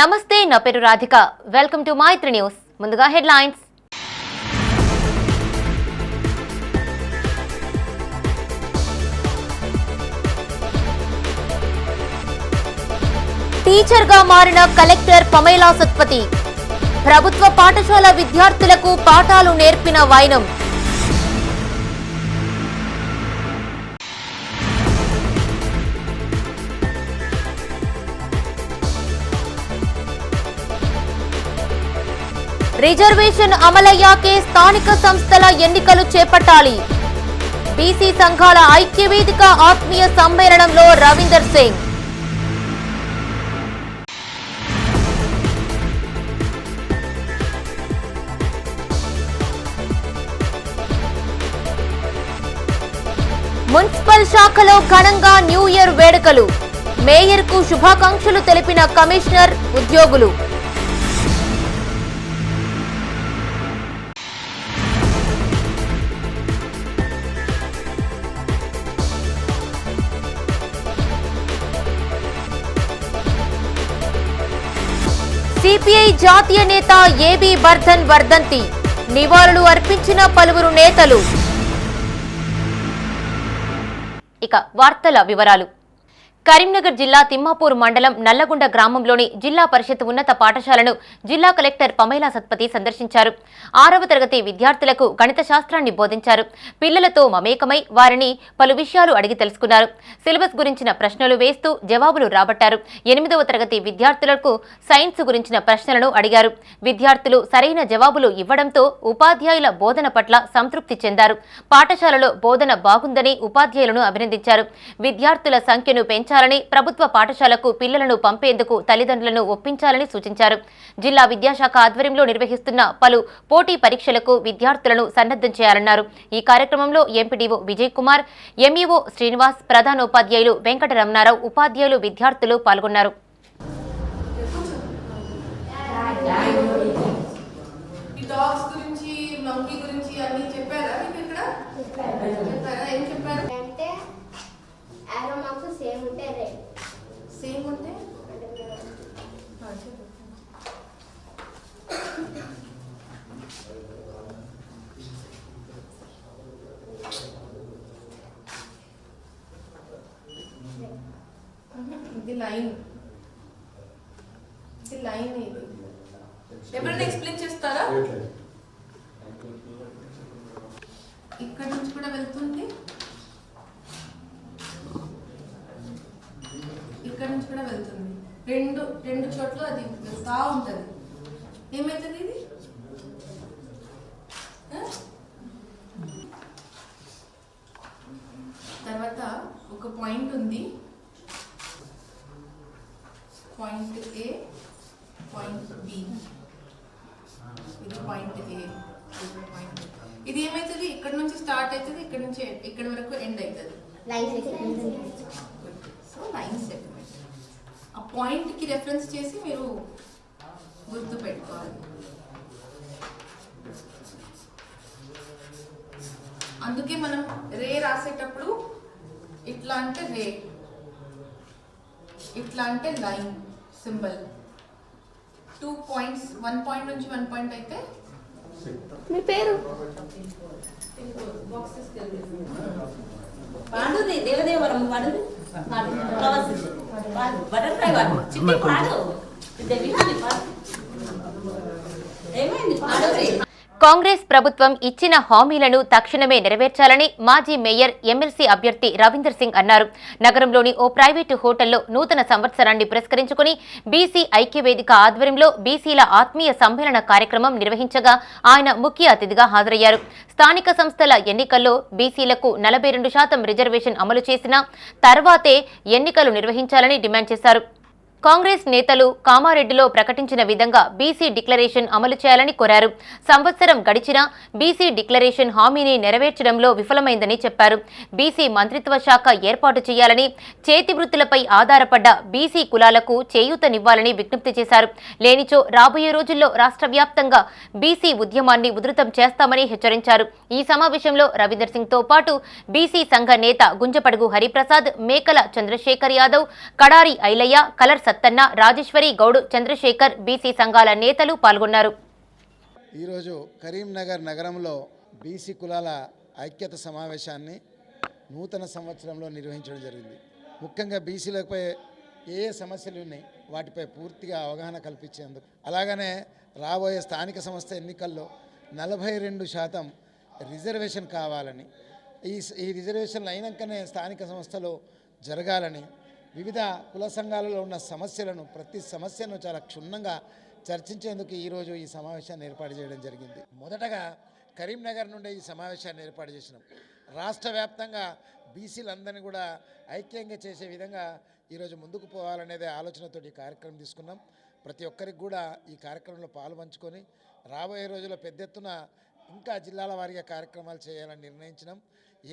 నమస్తే నా పేరు Radhika welcome to Maitri news ముందుగా హెడ్లైన్స్ టీచర్ గా మారిన కలెక్టర్ పమేలా సత్పతి ప్రభుత్వ పాఠశాల విద్యార్థులకు పాఠాలు నేర్పిన వైనం రిజర్వేషన్ అమలయ్యాకే స్థానిక సంస్థల ఎన్నికలు చేపట్టాలి బీసీ సంఘాల ఐక్యవేదిక ఆత్మీయ సమ్మేళనంలో రవీందర్ సింగ్ మున్సిపల్ శాఖలో ఘనంగా న్యూ ఇయర్ వేడుకలు మేయర్ కు శుభాకాంక్షలు తెలిపిన కమిషనర్ ఉద్యోగులు సిపిఐ జాతీయ నేత ఏబీ బర్ధన్ వర్ధంతి నివాళులు అర్పించిన పలువురు నేతలు. ఇక వార్తల వివరాలు. కరీంనగర్ జిల్లా తిమ్మాపూర్ మండలం నల్లగుండ గ్రామంలోని జిల్లా పరిషత్ ఉన్నత పాఠశాలను జిల్లా కలెక్టర్ పమేలా సత్పతి సందర్శించారు. 6వ తరగతి విద్యార్థులకు గణిత శాస్త్రాన్ని బోధించారు. పిల్లలతో మమేకమై వారిని పలు విషయాలు అడిగి తెలుసుకున్నారు. సిలబస్ గురించిన ప్రశ్నలు వేస్తూ జవాబులు రాబట్టారు. 8వ తరగతి విద్యార్థులకు సైన్స్ గురించిన ప్రశ్నలను అడిగారు. విద్యార్థులు సరైన జవాబులు ఇవ్వడంతో ఉపాధ్యాయుల బోధన పట్ల సంతృప్తి చెందారు. పాఠశాలలో బోధన బాగుందని ఉపాధ్యాయులను అభినందించారు. విద్యార్థుల సంఖ్యను పెంచాలని ప్రభుత్వ పాఠశాలకు పిల్లలను పంపేందుకు తల్లిదండ్రులను ఒప్పించాలని సూచించారు. జిల్లా విద్యాశాఖ ఆధ్వర్యంలో నిర్వహిస్తున్న పలు పోటీ పరీక్షలకు విద్యార్థులను సన్నద్ధం చేయాలన్నారు. ఈ కార్యక్రమంలో ఎంపీడీఓ విజయ్ కుమార్, ఎంఈఓ శ్రీనివాస్, ప్రధానోపాధ్యాయులు వెంకటరమణారావు, ఉపాధ్యాయులు, విద్యార్థులు పాల్గొన్నారు. ఇది లైన్ ఇది ఎవరైనా ఎక్స్ప్లెయిన్ చేస్తారా? ఇక్కడ నుంచి కూడా వెళ్తుంది, ఇక్కడ నుంచి కూడా వెళ్తుంది. రెండు చోట్ల అది వెళ్తా ఉంటుంది. ఏమైతుంది ఇది? తర్వాత ఒక పాయింట్ ఉంది, పాయింట్ ఏ, పాయింట్ బి. ఇది పాయింట్ ఏ, పాయింట్. ఇది ఏమైతుంది? ఇక్కడ నుంచి స్టార్ట్ అవుతుంది, ఇక్కడ నుంచి ఇక్కడ వరకు ఎండ్ అవుతుంది. So line segment. ఆ పాయింట్ కి రెఫరెన్స్ చేసి మీరు గుర్తు పెట్టుకోవాలి. అందుకే మనం రే రాసేటప్పుడు ఇట్లా అంటే రే, ఇట్లా అంటే లైన్ సింబల్. 2 పాయింట్స్, 1 పాయింట్ నుంచి 1 పాయింట్ అయితే మీ పేరు దేవదేవరం బటర్ఫ్లై చిట్టి పాడు ఏమైంది పాడు. కాంగ్రెస్ ప్రభుత్వం ఇచ్చిన హామీలను తక్షణమే నెరవేర్చాలని మాజీ మేయర్ ఎమ్మెల్సీ అభ్యర్థి రవీందర్ సింగ్ అన్నారు. నగరంలోని ఓ ప్రైవేటు హోటల్లో నూతన సంవత్సరాన్ని పురస్కరించుకుని బీసీ ఐక్యవేదిక ఆధ్వర్యంలో బీసీల ఆత్మీయ సమ్మేళన కార్యక్రమం నిర్వహించగా ఆయన ముఖ్య అతిథిగా హాజరయ్యారు. స్థానిక సంస్థల ఎన్నికల్లో బీసీలకు 42% రిజర్వేషన్ అమలు చేసిన తర్వాతే ఎన్నికలు నిర్వహించాలని డిమాండ్ చేశారు. కాంగ్రెస్ నేతలు కామారెడ్డిలో ప్రకటించిన విధంగా బీసీ డిక్లరేషన్ అమలు చేయాలని కోరారు. సంవత్సరం గడిచినా బీసీ డిక్లరేషన్ హామీని నెరవేర్చడంలో విఫలమైందని చెప్పారు. బీసీ మంత్రిత్వ శాఖ ఏర్పాటు చేయాలని, చేతి వృత్తులపై ఆధారపడ్డ బీసీ కులాలకు చేయూతనివ్వాలని విజ్ఞప్తి చేశారు. లేనిచో రాబోయే రోజుల్లో రాష్ట్ర వ్యాప్తంగా బీసీ ఉద్యమాన్ని ఉధృతం చేస్తామని హెచ్చరించారు. ఈ సమావేశంలో రవీందర్ సింగ్ తో పాటు బీసీ సంఘ నేత గుంజపడుగు హరిప్రసాద్, మేకల చంద్రశేఖర్ యాదవ్, కడారి ఐలయ్య, కలర్ సత్తన్న, రాజేశ్వరి గౌడ్, చంద్రశేఖర్, బీసీ సంఘాల నేతలు పాల్గొన్నారు. ఈరోజు కరీంనగర్ నగరంలో బీసీ కులాల ఐక్యత సమావేశాన్ని నూతన సంవత్సరంలో నిర్వహించడం జరిగింది. ముఖ్యంగా బీసీలపై ఏ సమస్యలు ఉన్నాయి వాటిపై పూర్తిగా అవగాహన కల్పించేందుకు, అలాగనే రాబోయే స్థానిక సంస్థ ఎన్నికల్లో 42% రిజర్వేషన్ కావాలని, ఈ రిజర్వేషన్లు అయినాకనే స్థానిక సంస్థలు జరగాలని, వివిధ కుల సంఘాలలో ఉన్న సమస్యలను ప్రతి సమస్యను చాలా క్షుణ్ణంగా చర్చించేందుకు ఈరోజు ఈ సమావేశాన్ని ఏర్పాటు చేయడం జరిగింది. మొదటగా కరీంనగర్ నుండి ఈ సమావేశాన్ని ఏర్పాటు చేసినాం. రాష్ట్ర వ్యాప్తంగా బీసీలందరినీ కూడా ఐక్యంగా చేసే విధంగా ఈరోజు ముందుకు పోవాలనేదే ఆలోచనతో ఈ కార్యక్రమం తీసుకున్నాం. ప్రతి ఒక్కరికి కూడా ఈ కార్యక్రమంలో పాల్పంచుకొని రాబోయే రోజుల్లో పెద్ద ఎత్తున ఇంకా జిల్లాల వారీగా కార్యక్రమాలు చేయాలని నిర్ణయించినాం.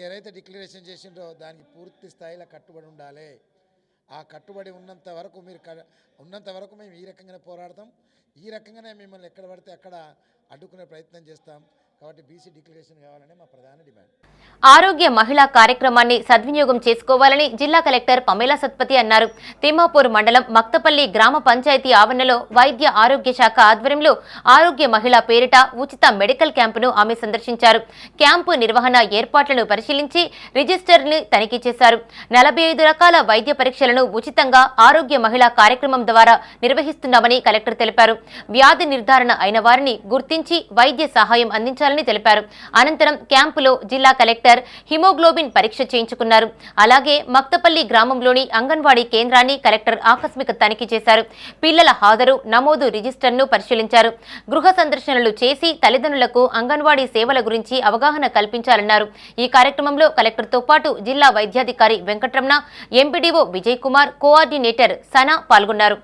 ఏదైతే డిక్లరేషన్ చేసిండ్రో దానికి పూర్తి స్థాయిలో కట్టుబడి ఉండాలి. ఆ కట్టుబడి ఉన్నంత వరకు మేము ఈ రకంగానే పోరాడతాం. ఈ రకంగానే మిమ్మల్ని ఎక్కడ పడితే అక్కడ అడ్డుకునే ప్రయత్నం చేస్తాం. కాబట్టి బీసీ డిక్లరేషన్ కావాలనే మా ప్రధాన డిమాండ్. ఆరోగ్య మహిళా కార్యక్రమాన్ని సద్వినియోగం చేసుకోవాలని జిల్లా కలెక్టర్ పమేలా సత్పతి అన్నారు. తిమ్మాపూర్ మండలం మక్తపల్లి గ్రామ పంచాయతీ ఆవరణలో వైద్య ఆరోగ్య శాఖ ఆధ్వర్యంలో ఆరోగ్య మహిళా పేరిట ఉచిత మెడికల్ క్యాంపును ఆమె సందర్శించారు. క్యాంపు నిర్వహణ ఏర్పాట్లను పరిశీలించి రిజిస్టర్ని తనిఖీ చేశారు. 45 రకాల వైద్య పరీక్షలను ఉచితంగా ఆరోగ్య మహిళా కార్యక్రమం ద్వారా నిర్వహిస్తున్నామని కలెక్టర్ తెలిపారు. వ్యాధి నిర్ధారణ అయిన వారిని గుర్తించి వైద్య సహాయం అందించాలని తెలిపారు. అనంతరం క్యాంపులో జిల్లా కలెక్టర్ హిమోగ్లోబిన్ పరీక్ష చేయించుకున్నారు. అలాగే మక్తపల్లి గ్రామంలోని అంగన్వాడీ కేంద్రాన్ని కలెక్టర్ ఆకస్మిక తనిఖీ చేశారు. పిల్లల హాజరు నమోదు రిజిస్టర్ను పరిశీలించారు. గృహ సందర్శనలు చేసి తల్లిదండ్రులకు అంగన్వాడీ సేవల గురించి అవగాహన కల్పించాలన్నారు. ఈ కార్యక్రమంలో కలెక్టర్తో పాటు జిల్లా వైద్యాధికారి వెంకటరమణ, ఎంపీడీఓ విజయ్ కుమార్, కోఆర్డినేటర్ సనా పాల్గొన్నారు.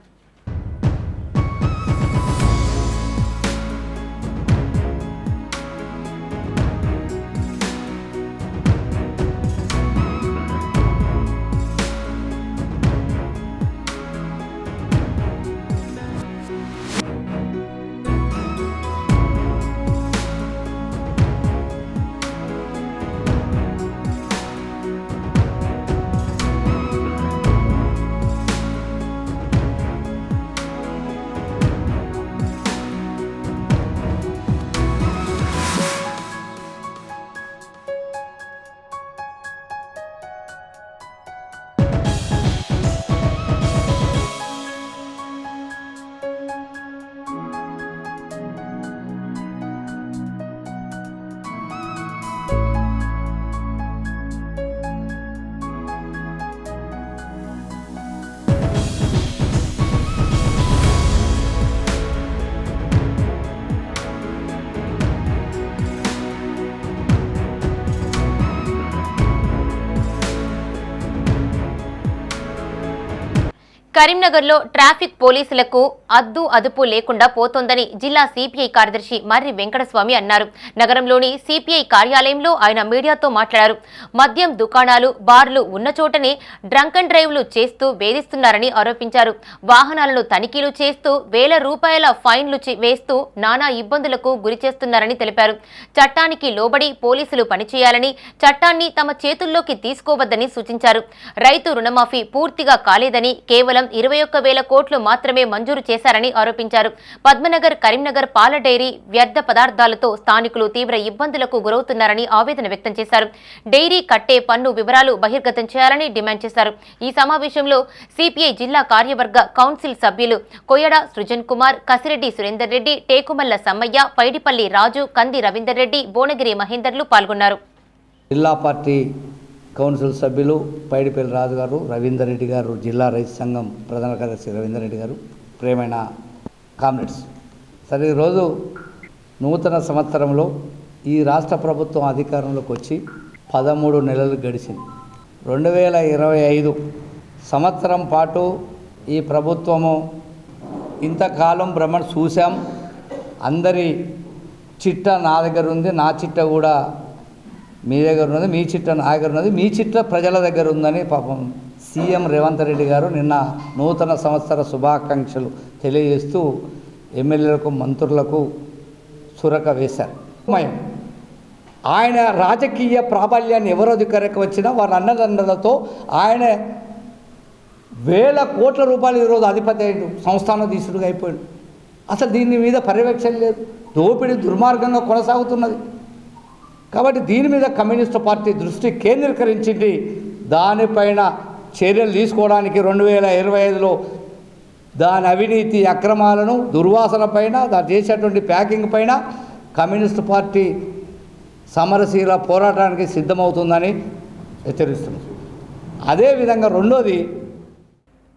కరీంనగర్లో ట్రాఫిక్ పోలీసులకు అదుపు లేకుండా పోతోందని జిల్లా సిపిఐ కార్యదర్శి మర్రి వెంకటస్వామి అన్నారు. నగరంలోని సిపిఐ కార్యాలయంలో ఆయన మీడియాతో మాట్లాడారు. మద్యం దుకాణాలు, బార్లు ఉన్న చోటనే డ్రంక్ అండ్ డ్రైవ్లు చేస్తూ వేధిస్తున్నారని ఆరోపించారు. వాహనాలను తనిఖీలు చేస్తూ వేల రూపాయల ఫైన్లు వేస్తూ నానా ఇబ్బందులకు గురి చేస్తున్నారని తెలిపారు. చట్టానికి లోబడి పోలీసులు పనిచేయాలని, చట్టాన్ని తమ చేతుల్లోకి తీసుకోవద్దని సూచించారు. రైతు రుణమాఫీ పూర్తిగా కాలేదని, కేవలం 21,000 కోట్లు మాత్రమే మంజూరు చేశారని ఆరోపించారు. పద్మనగర్, కరీంనగర్ పాల డైరీ వ్యర్థ పదార్థాలతో స్థానికులు తీవ్ర ఇబ్బందులకు గురవుతున్నారని ఆవేదన వ్యక్తం చేశారు. డైరీ కట్టే పన్ను వివరాలు బహిర్గతం చేయాలని డిమాండ్ చేశారు. ఈ సమావేశంలో సిపిఐ జిల్లా కార్యవర్గ కౌన్సిల్ సభ్యులు కొయ్యడ సృజన్ కుమార్, కసిరెడ్డి సురేందర్ రెడ్డి, టేకుమల్ల సమ్మయ్య, పైడిపల్లి రాజు, కంది రవీందర్ రెడ్డి, బోనగిరి మహేందర్లు పాల్గొన్నారు. జిల్లా పార్టీ కౌన్సిల్ సభ్యులు పైడిపల్లి రాజు గారు, రవీందర్ రెడ్డి గారు, జిల్లా రైతు సంఘం ప్రధాన కార్యదర్శి రవీందర్ రెడ్డి గారు, ప్రియమైన కామ్రేడ్స్, సరే ఈరోజు నూతన సంవత్సరంలో ఈ రాష్ట్ర ప్రభుత్వం అధికారంలోకి వచ్చి 13 నెలలు గడిచింది. 2025 సంవత్సరం పాటు ఈ ప్రభుత్వము ఇంతకాలం భ్రమణ చూసాం. అందరి చిట్ట నా దగ్గర ఉంది, నా చిట్ట కూడా మీ దగ్గర ఉన్నది, మీ చిట్ట నా దగ్గర ఉన్నది, మీ చిట్ట ప్రజల దగ్గర ఉందని పాపం సీఎం రేవంత్ రెడ్డి గారు నిన్న నూతన సంవత్సర శుభాకాంక్షలు తెలియజేస్తూ ఎమ్మెల్యేలకు, మంత్రులకు సురక వేశారు. ఆయన రాజకీయ ప్రాబల్యాన్ని ఎవరు అధికారికి వచ్చినా వారి అన్నదండలతో ఆయన వేల కోట్ల రూపాయలు ఈరోజు అధిపతి అయ్యాడు, సంస్థానాధీశుడిగా అయిపోయాడు. అసలు దీని మీద పర్యవేక్షణ లేదు, దోపిడీ దుర్మార్గంగా కొనసాగుతున్నది. కాబట్టి దీని మీద కమ్యూనిస్టు పార్టీ దృష్టి కేంద్రీకరించింది. దానిపైన చర్యలు తీసుకోవడానికి 2025లో దాని అవినీతి అక్రమాలను, దుర్వాసన పైన, దాని చేసేటువంటి ప్యాకింగ్ పైన కమ్యూనిస్టు పార్టీ సమరశీల పోరాటానికి సిద్ధమవుతుందని హెచ్చరిస్తున్నాం. అదేవిధంగా రెండోది,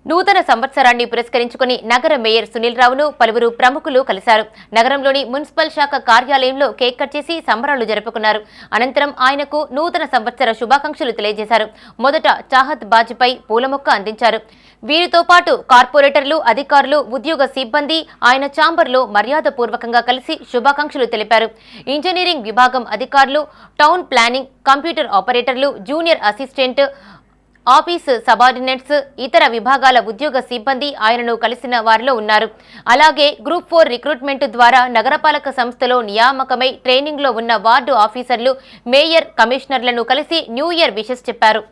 నూతన సంవత్సరాన్ని పురస్కరించుకుని నగర మేయర్ సునీల్ రావును పలువురు ప్రముఖులు కలిశారు. నగరంలోని మున్సిపల్ శాఖ కార్యాలయంలో కేక్ కట్ చేసి సంబరాలు జరుపుకున్నారు. అనంతరం ఆయనకు నూతన సంవత్సర శుభాకాంక్షలు తెలియజేశారు. మొదట చాహత్ బాజ్పై పూలమొక్క అందించారు. వీరితో పాటు కార్పొరేటర్లు, అధికారులు, ఉద్యోగ సిబ్బంది ఆయన ఛాంబర్లో మర్యాదపూర్వకంగా కలిసి శుభాకాంక్షలు తెలిపారు. ఇంజనీరింగ్ విభాగం అధికారులు, టౌన్ ప్లానింగ్, కంప్యూటర్ ఆపరేటర్లు, జూనియర్ అసిస్టెంట్, ఆఫీస్ సబార్డినేట్స్, ఇతర విభాగాల ఉద్యోగ సిబ్బంది ఆయనను కలిసిన వారిలో ఉన్నారు. అలాగే గ్రూప్ 4 రిక్రూట్మెంట్ ద్వారా నగరపాలక సంస్థలో నియామకమై ట్రైనింగ్లో ఉన్న వార్డు ఆఫీసర్లు, మేయర్, కమిషనర్లను కలిసి న్యూ ఇయర్ విషెస్ చెప్పారు.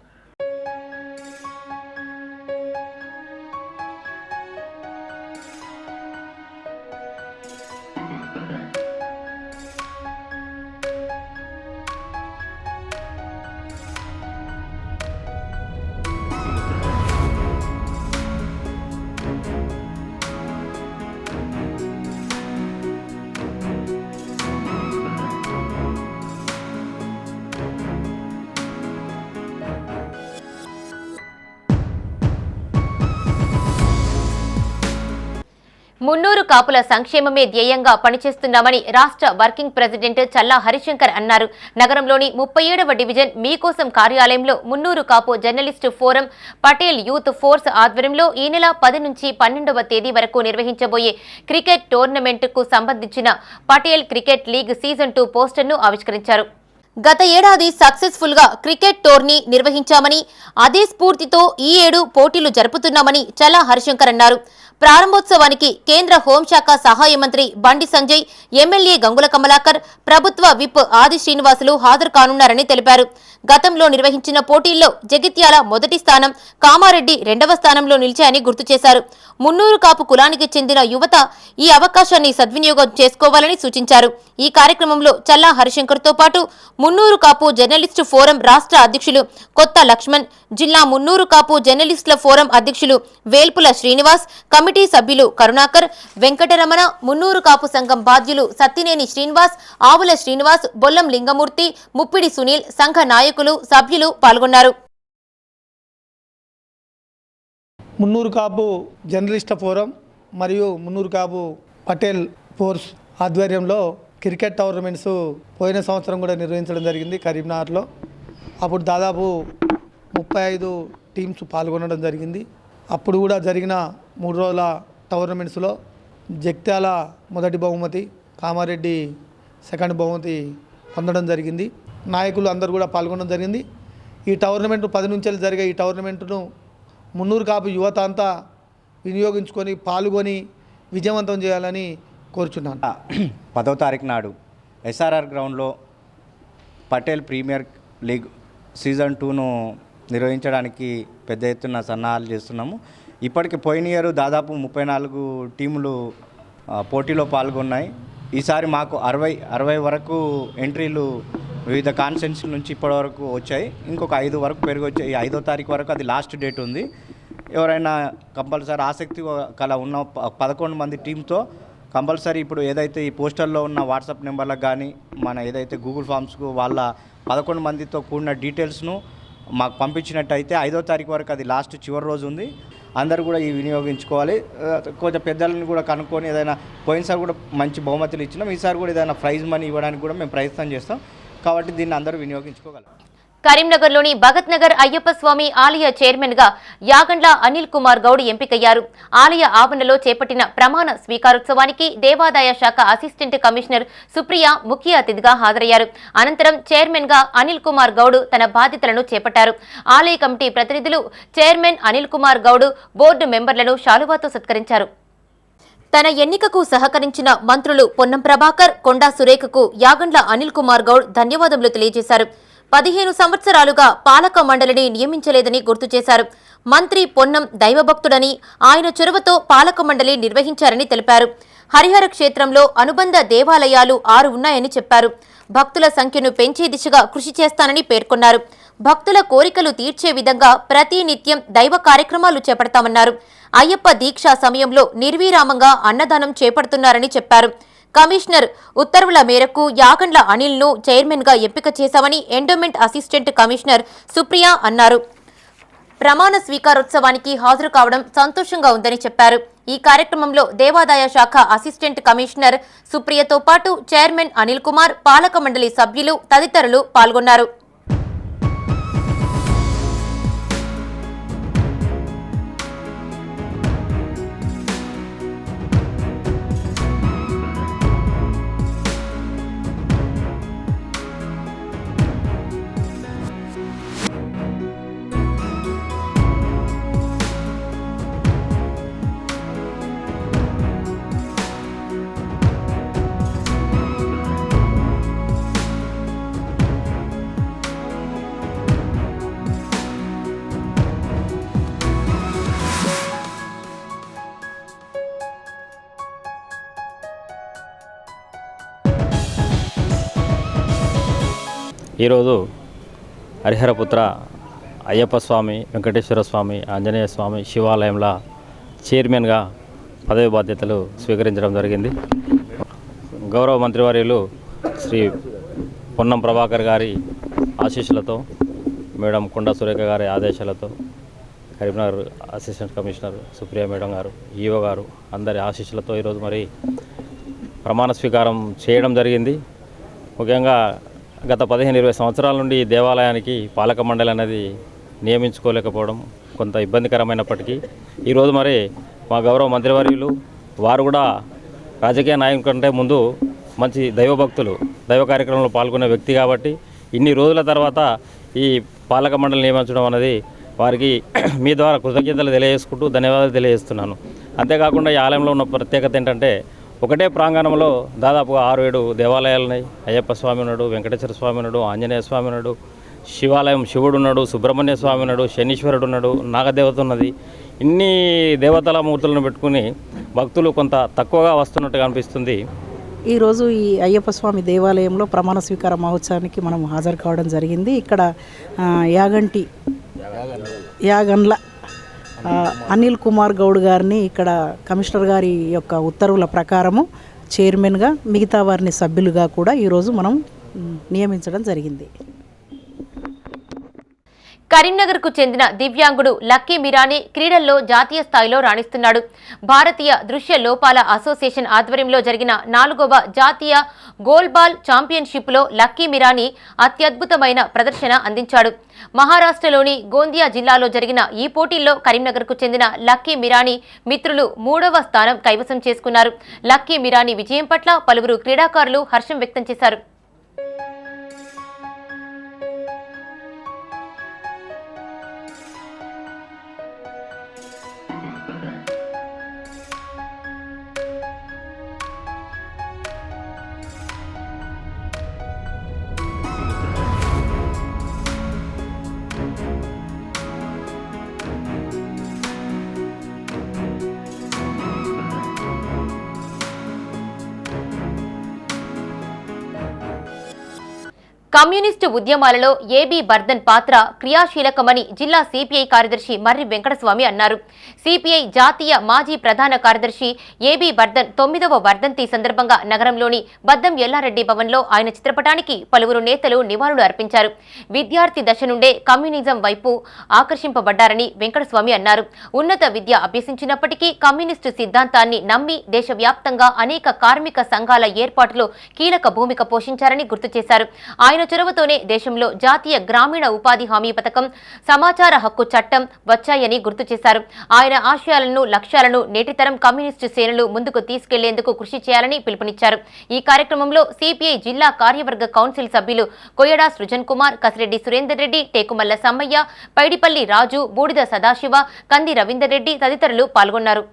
మున్నూరు కాపుల సంక్షేమమే ధ్యేయంగా పనిచేస్తున్నామని రాష్ట్ర వర్కింగ్ ప్రెసిడెంట్ చల్లా హరిశంకర్ అన్నారు. నగరంలోని 37వ డివిజన్ మీకోసం కార్యాలయంలో Munnuru Kapu journalist forum, Patel youth force ఆధ్వర్యంలో ఈ నెల 10 నుంచి 12వ తేదీ వరకు నిర్వహించబోయే క్రికెట్ టోర్నమెంట్కు సంబంధించిన పటేల్ క్రికెట్ లీగ్ సీజన్ 2 పోస్టర్ను ఆవిష్కరించారు. గత ఏడాది సక్సెస్ఫుల్ గా క్రికెట్ టోర్నీ నిర్వహించామని, అదే స్ఫూర్తితో ఈ ఏడు పోటీలు జరుపుతున్నామని చల్లా హరిశంకర్ అన్నారు. ప్రారంభోత్సవానికి కేంద్ర హోంశాఖ సహాయ మంత్రి బండి సంజయ్, ఎమ్మెల్యే గంగుల కమలాకర్, ప్రభుత్వ విప్ ఆది శ్రీనివాసులు హాజరు కానున్నారని తెలిపారు. గతంలో నిర్వహించిన పోటీల్లో జగిత్యాల మొదటి స్థానం, కామారెడ్డి 2వ స్థానంలో నిలిచాయని గుర్తు చేశారు. మున్నూరు కాపు కులానికి చెందిన యువత ఈ అవకాశాన్ని సద్వినియోగం చేసుకోవాలని సూచించారు. ఈ కార్యక్రమంలో చల్లా హరిశంకర్తో పాటు మున్నూరు కాపు జర్నలిస్టు ఫోరం రాష్ట్ర అధ్యక్షులు కొత్త లక్ష్మణ్, జిల్లా మున్నూరు కాపు జర్నలిస్టుల ఫోరం అధ్యక్షులు వేల్పుల శ్రీనివాస్, కమిటీ సభ్యులు కరుణాకర్, వెంకటరమణ, మున్నూరు కాపు సంఘం బాధ్యులు సత్తినేని శ్రీనివాస్, ఆవుల శ్రీనివాస్, బొల్లం లింగమూర్తి, ముప్పిడి సునీల్, సంఘ నాయకులు, సభ్యులు పాల్గొన్నారు. మున్నూరు కాపు జర్నలిస్ట్ ఫోరం మరియు మున్నూరు కాపు పటేల్ ఫోర్స్ ఆధ్వర్యంలో క్రికెట్ టోర్నమెంట్స్ పోయిన సంవత్సరం కూడా నిర్వహించడం జరిగింది కరీంనగర్లో. అప్పుడు దాదాపు 35 టీమ్స్ పాల్గొనడం జరిగింది. అప్పుడు కూడా జరిగిన 3 రోజుల టోర్నమెంట్స్లో జగిత్యాల మొదటి బహుమతి, కామారెడ్డి సెకండ్ బహుమతి పొందడం జరిగింది. నాయకులు అందరూ కూడా పాల్గొనడం జరిగింది. ఈ టోర్నమెంట్ 10 నుంచి జరిగే ఈ టోర్నమెంట్ను మున్నూరు కాపు యువత అంతా వినియోగించుకొని పాల్గొని విజయవంతం చేయాలని కోరుచున్నాను. 10వ తారీఖు నాడు ఎస్ఆర్ఆర్ గ్రౌండ్లో పటేల్ ప్రీమియర్ లీగ్ సీజన్ 2ను నిర్వహించడానికి పెద్ద ఎత్తున సన్నాహాలు చేస్తున్నాము. ఇప్పటికి పోయిన ఇయర్ దాదాపు 34 టీములు పోటీలో పాల్గొన్నాయి. ఈసారి మాకు 60 వరకు ఎంట్రీలు వివిధ కాన్స్టిట్యున్సీల నుంచి ఇప్పటివరకు వచ్చాయి. ఇంకొక 5 వరకు పెరిగి వచ్చాయి. 5వ తారీఖు వరకు అది లాస్ట్ డేట్ ఉంది. ఎవరైనా కంపల్సరీ ఆసక్తి కల ఉన్న 11 మంది టీంతో కంపల్సరీ ఇప్పుడు ఏదైతే ఈ పోస్టర్లో ఉన్న వాట్సాప్ నెంబర్లకు కానీ మన ఏదైతే గూగుల్ ఫామ్స్కు వాళ్ళ 11 మందితో కూడిన డీటెయిల్స్ను మాకు పంపించినట్టయితే 5వ తారీఖు వరకు అది లాస్ట్ చివరి రోజు ఉంది. అందరూ కూడా ఈ వినియోగించుకోవాలి. కొంచెం పెద్దలను కూడా కనుక్కొని ఏదైనా పోయినసారి కూడా మంచి బహుమతులు ఇచ్చినాం, ఈసారి కూడా ఏదైనా ప్రైజ్ మనీ ఇవ్వడానికి కూడా మేము ప్రయత్నం చేస్తాం. కాబట్టి దీన్ని అందరూ వినియోగించుకోగలరు. కరీంనగర్లోని భగత్ నగర్ అయ్యప్ప స్వామి ఆలయ చైర్మన్ గా యాగండ్ల అనిల్ కుమార్ గౌడ్ ఎంపికయ్యారు. ఆలయ ఆవరణలో చేపట్టిన ప్రమాణ స్వీకారోత్సవానికి దేవాదాయ శాఖ అసిస్టెంట్ కమిషనర్ సుప్రియ ముఖ్య అతిథిగా హాజరయ్యారు. అనంతరం చైర్మన్ గా అనిల్ కుమార్ గౌడ్ తన బాధ్యతలను చేపట్టారు. ఆలయ కమిటీ ప్రతినిధులు చైర్మన్ అనిల్ కుమార్ గౌడ్, బోర్డు మెంబర్లను శాలువాతో సత్కరించారు. తన ఎన్నికకు సహకరించిన మంత్రులు పొన్నం ప్రభాకర్, కొండా సురేఖకు యాగండ్ల అనిల్ కుమార్ గౌడ్ ధన్యవాదములు తెలియజేశారు. 15 సంవత్సరాలుగా పాలక మండలిని నియమించలేదని గుర్తు చేశారు. మంత్రి పొన్నం దైవభక్తుడని ఆయన చొరవతో పాలక మండలి నిర్వహించారని తెలిపారు. హరిహర క్షేత్రంలో అనుబంధ దేవాలయాలు 6 ఉన్నాయని చెప్పారు. భక్తుల సంఖ్యను పెంచే దిశగా కృషి చేస్తానని పేర్కొన్నారు. భక్తుల కోరికలు తీర్చే విధంగా ప్రతి నిత్యం దైవ కార్యక్రమాలు చేపడతామన్నారు. అయ్యప్ప దీక్ష సమయంలో నిర్విరామంగా అన్నదానం చేపడుతున్నారని చెప్పారు. కమిషనర్ ఉత్తర్వుల మేరకు యాగండ్ల అనిల్ను చైర్మన్గా ఎంపిక చేశామని ఎండోమెంట్ అసిస్టెంట్ కమిషనర్ సుప్రియ అన్నారు. ప్రమాణ స్వీకారోత్సవానికి హాజరు కావడం సంతోషంగా ఉందని చెప్పారు. ఈ కార్యక్రమంలో దేవాదాయ శాఖ అసిస్టెంట్ కమిషనర్ సుప్రియతో పాటు చైర్మన్ అనిల్ కుమార్, పాలక మండలి సభ్యులు తదితరులు పాల్గొన్నారు. ఈరోజు హరిహరపుత్ర అయ్యప్ప స్వామి, వెంకటేశ్వర స్వామి, ఆంజనేయ స్వామి శివాలయంలో చైర్మన్గా పదవి బాధ్యతలు స్వీకరించడం జరిగింది. గౌరవ మంత్రివర్యులు శ్రీ పొన్నం ప్రభాకర్ గారి ఆశీస్సులతో, మేడం కొండా సురేఖ గారి ఆదేశాలతో, Karimnagar assistant commissioner Supriya madam గారు, ఈఓ గారు అందరి ఆశీస్సులతో ఈరోజు మరి ప్రమాణ స్వీకారం చేయడం జరిగింది. ముఖ్యంగా గత 15-20 సంవత్సరాల నుండి ఈ దేవాలయానికి పాలక మండలి అనేది నియమించుకోలేకపోవడం కొంత ఇబ్బందికరమైనప్పటికీ ఈరోజు మరి మా గౌరవ మంత్రివర్యులు వారు కూడా రాజకీయ నాయకుల కంటే ముందు మంచి దైవభక్తులు, దైవ కార్యక్రమంలో పాల్గొనే వ్యక్తి కాబట్టి ఇన్ని రోజుల తర్వాత ఈ పాలక మండలి నియమించడం అనేది వారికి మీ ద్వారా కృతజ్ఞతలు తెలియజేసుకుంటూ ధన్యవాదాలు తెలియజేస్తున్నాను. అంతేకాకుండా ఈ ఆలయంలో ఉన్న ప్రత్యేకత ఏంటంటే ఒకటే ప్రాంగణంలో దాదాపుగా 6-7 దేవాలయాలు ఉన్నాయి. అయ్యప్ప స్వామి ఉన్నాడు, వెంకటేశ్వర స్వామి ఉన్నాడు, ఆంజనేయ స్వామి ఉన్నాడు, శివాలయం శివుడు ఉన్నాడు, సుబ్రహ్మణ్య స్వామి ఉన్నాడు, శనీశ్వరుడు ఉన్నాడు, నాగదేవత ఉన్నది. ఇన్ని దేవతల మూర్తులను పెట్టుకుని భక్తులు కొంత తక్కువగా వస్తున్నట్టుగా అనిపిస్తుంది. ఈరోజు ఈ అయ్యప్ప స్వామి దేవాలయంలో ప్రమాణ స్వీకార మహోత్సవానికి మనం హాజరు కావడం జరిగింది. ఇక్కడ యాగండ్ల అనిల్ కుమార్ గౌడ్ గారిని ఇక్కడ కమిషనర్ గారి యొక్క ఉత్తర్వుల ప్రకారము చైర్మన్గా, మిగతా వారిని సభ్యులుగా కూడా ఈరోజు మనం నియమించడం జరిగింది. కరీంనగర్కు చెందిన దివ్యాంగుడు లక్కీ మిరానీ క్రీడల్లో జాతీయ స్థాయిలో రాణిస్తున్నాడు. భారతీయ దృశ్య లోపాల అసోసియేషన్ ఆధ్వర్యంలో జరిగిన 4వ జాతీయ గోల్బాల్ ఛాంపియన్షిప్లో లక్కీ మిరానీ అత్యద్భుతమైన ప్రదర్శన అందించాడు. మహారాష్ట్రలోని గోందియా జిల్లాలో జరిగిన ఈ పోటీల్లో కరీంనగర్కు చెందిన లక్కీ మిరానీ మిత్రులు 3వ స్థానం కైవసం చేసుకున్నారు. లక్కీ మిరానీ విజయం పట్ల పలువురు క్రీడాకారులు హర్షం వ్యక్తం చేశారు. కమ్యూనిస్టు ఉద్యమాలలో ఏబీ బర్దన్ పాత్ర క్రియాశీలకమని జిల్లా సిపిఐ కార్యదర్శి మర్రి వెంకటస్వామి అన్నారు. సిపిఐ జాతీయ మాజీ ప్రధాన కార్యదర్శి ఏబీ బర్దన్ 9వ వర్ధంతి సందర్భంగా నగరంలోని బద్దం ఎల్లారెడ్డి భవన్లో ఆయన చిత్రపటానికి పలువురు నేతలు నివాళులు అర్పించారు. విద్యార్థి దశ నుండే కమ్యూనిజం వైపు ఆకర్షింపబడ్డారని వెంకటస్వామి అన్నారు. ఉన్నత విద్య అభ్యసించినప్పటికీ కమ్యూనిస్టు సిద్ధాంతాన్ని నమ్మి దేశవ్యాప్తంగా అనేక కార్మిక సంఘాల ఏర్పాటులో కీలక భూమిక పోషించారని గుర్తు చేశారు. ఆయన చొరవతోనే దేశంలో జాతీయ గ్రామీణ ఉపాధి హామీ పథకం, సమాచార హక్కు చట్టం వచ్చాయని గుర్తు చేశారు. ఆయన ఆశయాలను, లక్ష్యాలను నేటితరం కమ్యూనిస్టు శ్రేణులు ముందుకు తీసుకెళ్లేందుకు కృషి చేయాలని పిలుపునిచ్చారు. ఈ కార్యక్రమంలో సిపిఐ జిల్లా కార్యవర్గ కౌన్సిల్ సభ్యులు కొయ్యడా సృజన్ కుమార్, కసిరెడ్డి సురేందర్ రెడ్డి, టేకుమల్ల సమ్మయ్య, పైడిపల్లి రాజు, బూడిద సదాశివ, కంది రవీందర్ రెడ్డి తదితరులు పాల్గొన్నారు.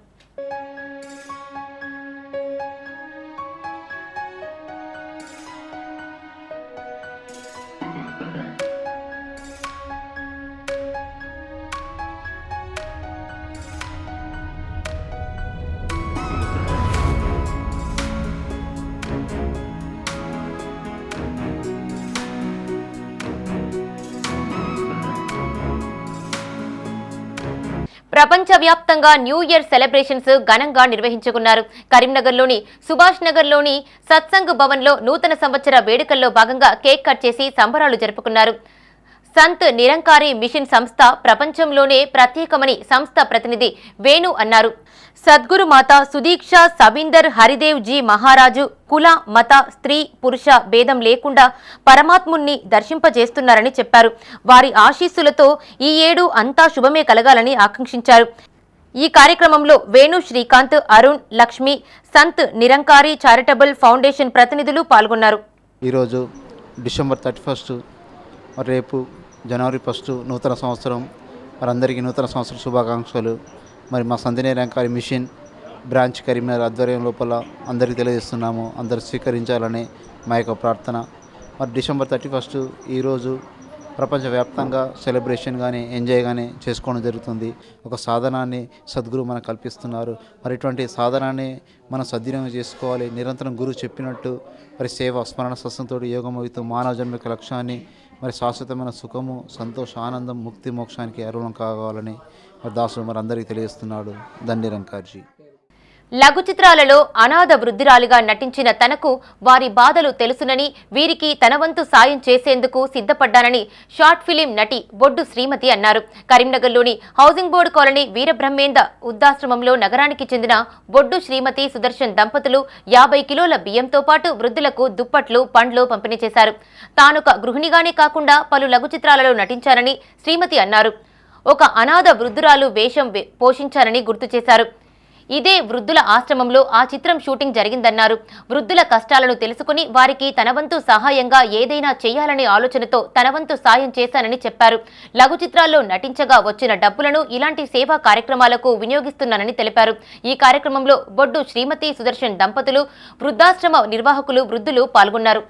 ప్రపంచవ్యాప్తంగా న్యూ ఇయర్ సెలబ్రేషన్స్ ఘనంగా నిర్వహించుకున్నారు. కరీంనగర్లోని సుభాష్ నగర్లోని సత్సంగ్ భవన్లో నూతన సంవత్సర వేడుకల్లో భాగంగా కేక్ కట్ చేసి సంబరాలు జరుపుకున్నారు. సంత్ నిరంకారి మిషన్ సంస్థ ప్రపంచంలోనే ప్రత్యేకమని సంస్థ ప్రతినిధి వేణు అన్నారు. సద్గురు మాత సుదీక్ష సబీందర్ హరిదేవ్ జీ మహారాజు కుల మత స్త్రీ పురుష భేదం లేకుండా పరమాత్ముణ్ణి దర్శింపజేస్తున్నారని చెప్పారు. వారి ఆశీస్సులతో ఈ ఏడు అంతా శుభమే కలగాలని ఆకాంక్షించారు. ఈ కార్యక్రమంలో వేణు శ్రీకాంత్, అరుణ్, లక్ష్మి, సంత్ నిరంకారి చారిటబుల్ ఫౌండేషన్ ప్రతినిధులు పాల్గొన్నారు. ఈరోజు డిసెంబర్ 31 రేపు జనవరి 1 నూతన సంవత్సరం. వారందరికీ నూతన సంవత్సర శుభాకాంక్షలు. మరి మా సంత్ నిరంకారి మిషన్ బ్రాంచ్ కరీంనగర్ ఆధ్వర్యం లోపల అందరికీ తెలియజేస్తున్నాము. అందరూ స్వీకరించాలని మా యొక్క ప్రార్థన. మరి డిసెంబర్ 31 ఈరోజు ప్రపంచవ్యాప్తంగా సెలబ్రేషన్ కానీ ఎంజాయ్ కానీ చేసుకోవడం జరుగుతుంది. ఒక సాధనాన్ని సద్గురు మనకు కల్పిస్తున్నారు. మరి ఇటువంటి సాధనాన్ని మనం సద్వినియోగం చేసుకోవాలి. నిరంతరం గురువు చెప్పినట్టు మరి సేవ స్మరణ సత్సంతో యోగమవుతూ మానవ జన్మక లక్ష్యాన్ని మరి శాశ్వతమైన సుఖము సంతోష ఆనందం ముక్తి మోక్షానికి అర్హులం కావాలని మరి దాసుడు మరి అందరికీ తెలియజేస్తున్నాడు. దండిరంకార్జీ. లఘు చిత్రాలలో అనాథ వృద్ధురాలిగా నటించిన తనకు వారి బాధలు తెలుసునని, వీరికి తన వంతు సాయం చేసేందుకు సిద్ధపడ్డానని షార్ట్ ఫిలిం నటి బొడ్డు శ్రీమతి అన్నారు. కరీంనగర్లోని హౌసింగ్ బోర్డు కాలనీ వీరబ్రహ్మేంద్ర వృద్ధాశ్రమంలో నగరానికి చెందిన బొడ్డు శ్రీమతి సుదర్శన్ దంపతులు 50 కిలోల బియ్యంతో పాటు వృద్ధులకు దుప్పట్లు, పండ్లు పంపిణీ చేశారు. తానొక గృహిణిగానే కాకుండా పలు లఘు చిత్రాలలో నటించారని శ్రీమతి అన్నారు. ఒక అనాథ వృద్ధురాలు వేషం పోషించారని గుర్తు చేశారు. ఇదే వృద్ధుల ఆశ్రమంలో ఆ చిత్రం షూటింగ్ జరిగిందన్నారు. వృద్ధుల కష్టాలను తెలుసుకుని వారికి తనవంతు సహాయంగా ఏదైనా చేయాలనే ఆలోచనతో తనవంతు సాయం చేశానని చెప్పారు. లఘు చిత్రాల్లో నటించగా వచ్చిన డబ్బులను ఇలాంటి సేవా కార్యక్రమాలకు వినియోగిస్తున్నానని తెలిపారు. ఈ కార్యక్రమంలో బొడ్డు శ్రీమతి సుదర్శన్ దంపతులు, వృద్ధాశ్రమ నిర్వాహకులు, వృద్ధులు పాల్గొన్నారు.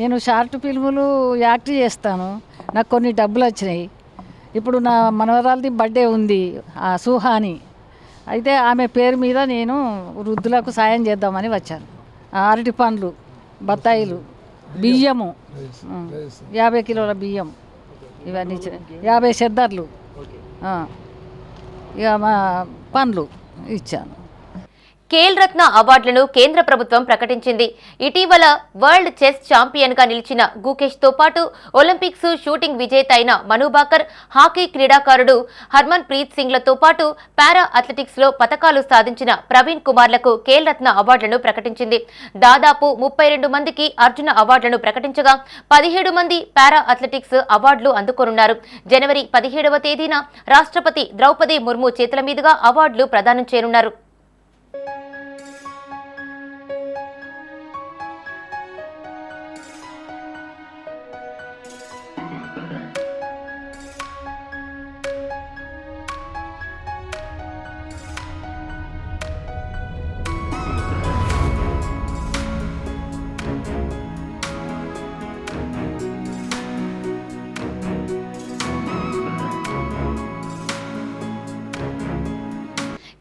నేను షార్ట్ ఫిల్ములు యాక్ట్ చేస్తాను. నాకు కొన్ని డబ్బులు వచ్చినాయి. ఇప్పుడు నా మనవరాలది బర్త్డే ఉంది, సుహాని. అయితే ఆమె పేరు మీద నేను వృద్ధులకు సాయం చేద్దామని వచ్చాను. అరటి పండ్లు, బత్తాయిలు, బియ్యము, 50 కిలోల బియ్యం, ఇవన్నీ 50 చెద్దర్లు, ఇక మా పండ్లు ఇచ్చాను. ఖేల్ రత్న అవార్డులను కేంద్ర ప్రభుత్వం ప్రకటించింది. ఇటీవల వరల్డ్ చెస్ ఛాంపియన్ గా నిలిచిన గుకేష్ తో పాటు ఒలింపిక్స్ షూటింగ్ విజేత అయిన మనుబాకర్, హాకీ క్రీడాకారుడు హర్మన్ ప్రీత్ సింగ్ లతో పాటు పారా అథ్లెటిక్స్ లో పతకాలు సాధించిన ప్రవీణ్ కుమార్లకు ఖేల్ రత్న అవార్డులను ప్రకటించింది. దాదాపు 32 మందికి అర్జున అవార్డులను ప్రకటించగా 17 మంది పారా అథ్లెటిక్స్ అవార్డులు అందుకోనున్నారు. జనవరి 17వ తేదీన రాష్ట్రపతి ద్రౌపది ముర్ము చేతుల మీదుగా అవార్డులు ప్రదానం చేయనున్నారు.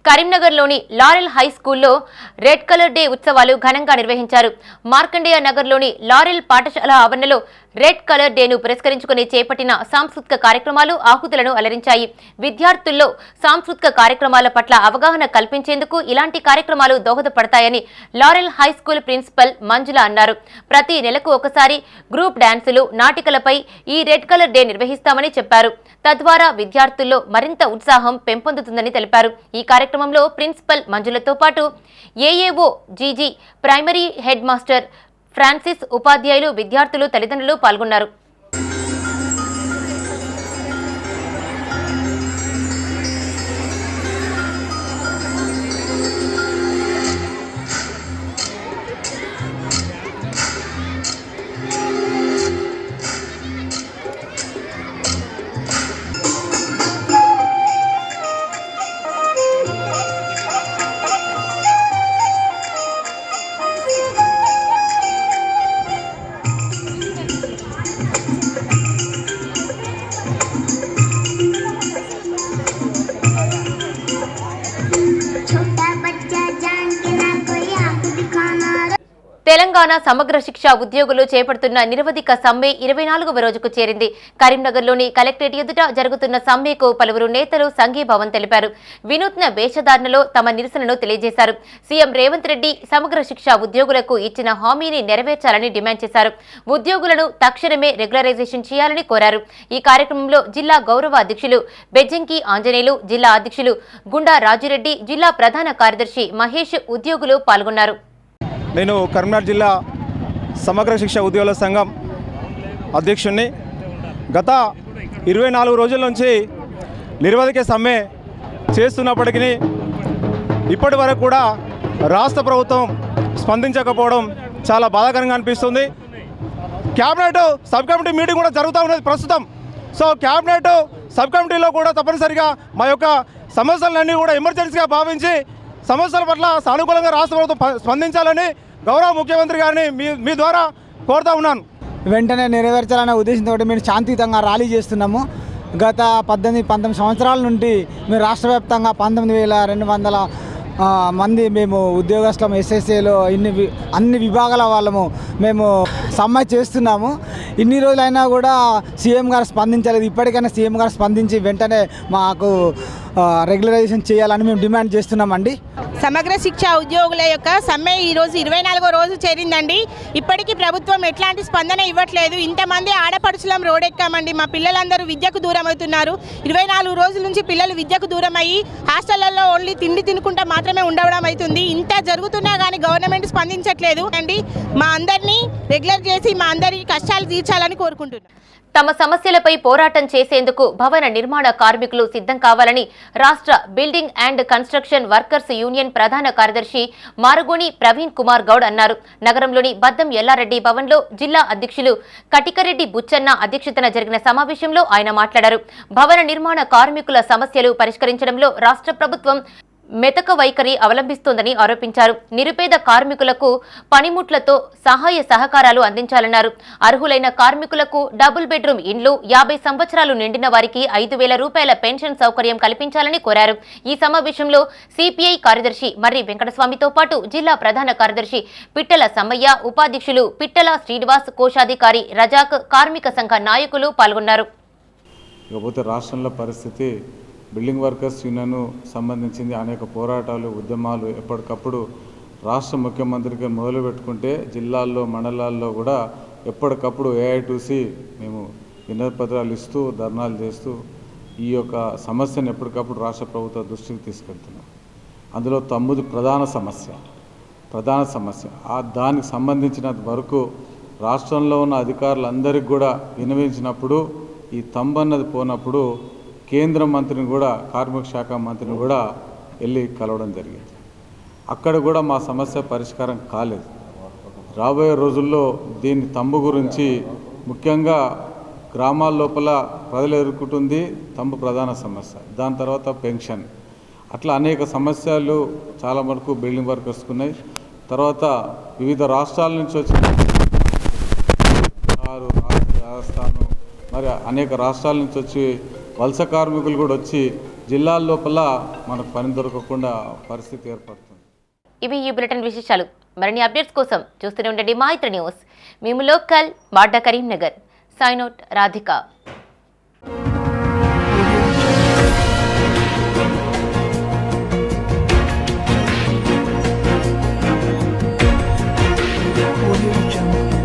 కరీంనగర్లోని లారెల్ హై స్కూల్లో రెడ్ కలర్ డే ఉత్సవాలు ఘనంగా నిర్వహించారు. మార్కండేయ నగర్లోని లారెల్ పాఠశాల ఆవరణలో రెడ్ కలర్ డేను పురస్కరించుకుని చేపట్టిన సాంస్కృతిక కార్యక్రమాలు ఆహుతులను అలరించాయి. విద్యార్థుల్లో సాంస్కృతిక కార్యక్రమాల పట్ల అవగాహన కల్పించేందుకు ఇలాంటి కార్యక్రమాలు దోహదపడతాయని లారెల్ హై స్కూల్ ప్రిన్సిపల్ మంజుల అన్నారు. ప్రతి నెలకు ఒకసారి గ్రూప్ డాన్సులు, నాటికలపై ఈ రెడ్ కలర్ డే నిర్వహిస్తామని చెప్పారు. తద్వారా విద్యార్థుల్లో మరింత ఉత్సాహం పెంపొందుతుందని తెలిపారు. ఈ కార్యక్రమంలో ప్రిన్సిపల్ మంజులతో పాటు AAO GG, primary head master Francis, ఉపాధ్యాయులు, విద్యార్థులు, తల్లిదండ్రులు పాల్గొన్నారు. తెలంగాణ సమగ్ర శిక్ష ఉద్యోగులు చేపడుతున్న నిరవధిక సమ్మె 24వ రోజుకు చేరింది. కరీంనగర్లోని కలెక్టరేట్ ఎదుట జరుగుతున్న సమ్మెకు పలువురు నేతలు సంఘీభావం తెలిపారు. వినూత్న వేషధారణలో తమ నిరసనను తెలియజేశారు. సీఎం రేవంత్ రెడ్డి సమగ్ర శిక్ష ఉద్యోగులకు ఇచ్చిన హామీని నెరవేర్చాలని డిమాండ్ చేశారు. ఉద్యోగులను తక్షణమే రెగ్యులరైజేషన్ చేయాలని కోరారు. ఈ కార్యక్రమంలో జిల్లా గౌరవ అధ్యక్షులు బెజ్జంకి ఆంజనేయులు, జిల్లా అధ్యక్షులు గుండా రాజిరెడ్డి, జిల్లా ప్రధాన కార్యదర్శి మహేష్ ఉద్యోగులు పాల్గొన్నారు. నేను కరీంనగర్ జిల్లా సమగ్ర శిక్ష ఉద్యోగుల సంఘం అధ్యక్షుడిని. గత 24 రోజుల నుంచి నిరవధిక సమ్మె చేస్తున్నప్పటికీ ఇప్పటి వరకు కూడా రాష్ట్ర ప్రభుత్వం స్పందించకపోవడం చాలా బాధాకరంగా అనిపిస్తుంది. క్యాబినెట్ సబ్ కమిటీ మీటింగ్ కూడా జరుగుతూ ఉన్నది ప్రస్తుతం. సో క్యాబినెట్ సబ్ కమిటీలో కూడా తప్పనిసరిగా మా యొక్క సమస్యలన్నీ కూడా ఎమర్జెన్సీగా భావించి సమస్యల పట్ల సానుకూలంగా రాష్ట్ర ప్రభుత్వం స్పందించాలని గౌరవ ముఖ్యమంత్రి గారిని మీ ద్వారా కోరుతా ఉన్నాను. వెంటనే నెరవేర్చాలనే ఉద్దేశంతో మేము శాంతియుతంగా ర్యాలీ చేస్తున్నాము. గత 19 సంవత్సరాల నుండి మేము రాష్ట్ర వ్యాప్తంగా 19,200 మంది మేము ఉద్యోగస్తులం ఎస్ఎస్ఏలో అన్ని విభాగాల వాళ్ళము మేము సమ్మె చేస్తున్నాము. ఇన్ని రోజులైనా కూడా సీఎం గారు స్పందించలేదు. ఇప్పటికైనా సీఎం గారు స్పందించి వెంటనే మాకు రెగ్యులరైజేషన్ చేయాలని మేము డిమాండ్ చేస్తున్నామండి. సమగ్ర శిక్ష ఉద్యోగుల యొక్క సమ్మె ఈరోజు 24వ రోజు చేరిందండి. ఇప్పటికీ ప్రభుత్వం ఎట్లాంటి స్పందన ఇవ్వట్లేదు. ఇంతమంది ఆడపడుచులం రోడ్డెక్కామండి. మా పిల్లలందరూ విద్యకు దూరం అవుతున్నారు. 24 రోజుల నుంచి పిల్లలు విద్యకు దూరం అయ్యి హాస్టళ్లలో ఓన్లీ తిండి తినుకుంటా మాత్రమే ఉండడం అవుతుంది. ఇంత జరుగుతున్నా కానీ గవర్నమెంట్ స్పందించట్లేదు అండి. మా అందరినీ రెగ్యులర్ చేసి మా అందరి కష్టాలు తీర్చాలని కోరుకుంటున్నాం. తమ సమస్యలపై పోరాటం చేసేందుకు భవన నిర్మాణ కార్మికులు సిద్ధం కావాలని రాష్ట్ర building and construction workers union ప్రధాన కార్యదర్శి మారుగోని ప్రవీణ్ కుమార్ గౌడ్ అన్నారు. నగరంలోని బద్దం ఎల్లారెడ్డి భవన్లో జిల్లా అధ్యక్షులు కటికరెడ్డి బుచ్చన్న అధ్యక్షతన జరిగిన సమావేశంలో ఆయన మాట్లాడారు. భవన నిర్మాణ కార్మికుల సమస్యలు పరిష్కరించడంలో రాష్ట్ర ప్రభుత్వం మెతక వైఖరి అవలంబిస్తోందని ఆరోపించారు. నిరుపేద కార్మికులకు పనిముట్లతో సహాయ సహకారాలు అందించాలన్నారు. అర్హులైన కార్మికులకు డబుల్ బెడ్రూమ్ ఇండ్లు, 50 సంవత్సరాలు నిండిన వారికి 5,000 రూపాయల పెన్షన్ సౌకర్యం కల్పించాలని కోరారు. ఈ సమావేశంలో సిపిఐ కార్యదర్శి మర్రి వెంకటస్వామితో పాటు జిల్లా ప్రధాన కార్యదర్శి పిట్టల సమ్మయ్య, ఉపాధ్యక్షులు పిట్టల శ్రీనివాస్, కోశాధికారి రజాక్, కార్మిక సంఘ నాయకులు పాల్గొన్నారు. రాష్ట్రంలో పరిస్థితి బిల్డింగ్ వర్కర్స్ యూనియన్ సంబంధించింది అనేక పోరాటాలు, ఉద్యమాలు ఎప్పటికప్పుడు రాష్ట్ర ముఖ్యమంత్రికి మొదలు పెట్టుకుంటే జిల్లాల్లో, మండలాల్లో కూడా ఎప్పటికప్పుడు ఏఐ2సి మేము వినతి పత్రాలు ఇస్తూ ధర్నాలు చేస్తూ ఈ యొక్క సమస్యను ఎప్పటికప్పుడు రాష్ట్ర ప్రభుత్వ దృష్టికి తీసుకెళ్తున్నాం. అందులో 9 ప్రధాన సమస్య దానికి సంబంధించిన వరకు రాష్ట్రంలో ఉన్న అధికారులందరికీ కూడా వినవించినప్పుడు ఈ అన్నది పోనప్పుడు కేంద్ర మంత్రిని కూడా, కార్మిక శాఖ మంత్రిని కూడా వెళ్ళి కలవడం జరిగింది. అక్కడ కూడా మా సమస్య పరిష్కారం కాలేదు. రాబోయే రోజుల్లో దీని తంబు గురించి ముఖ్యంగా గ్రామాల లోపల ప్రజలు ఎదుర్కొంటుంది తంబు ప్రధాన సమస్య. దాని తర్వాత పెన్షన్, అట్లా అనేక సమస్యలు చాలా వరకు బిల్డింగ్ వర్కర్స్ ఉన్నాయి. తర్వాత వివిధ రాష్ట్రాల నుంచి వచ్చిన రాజస్థాన్ మరి అనేక రాష్ట్రాల నుంచి వచ్చి వలస కార్మికులు కూడా వచ్చి జిల్లాల లోపల మనకు పని దొరకకుండా పరిస్థితి ఏర్పడుతుంది. ఇవి ఈ బులెటిన్ విశేషాలు. మరిన్ని అప్డేట్స్ కోసం చూస్తూనే ఉండండి మా ఇతర న్యూస్. మేము లోకల్ మాడ్డా Karimnagar. Sign out Radhika. Audio Jungle.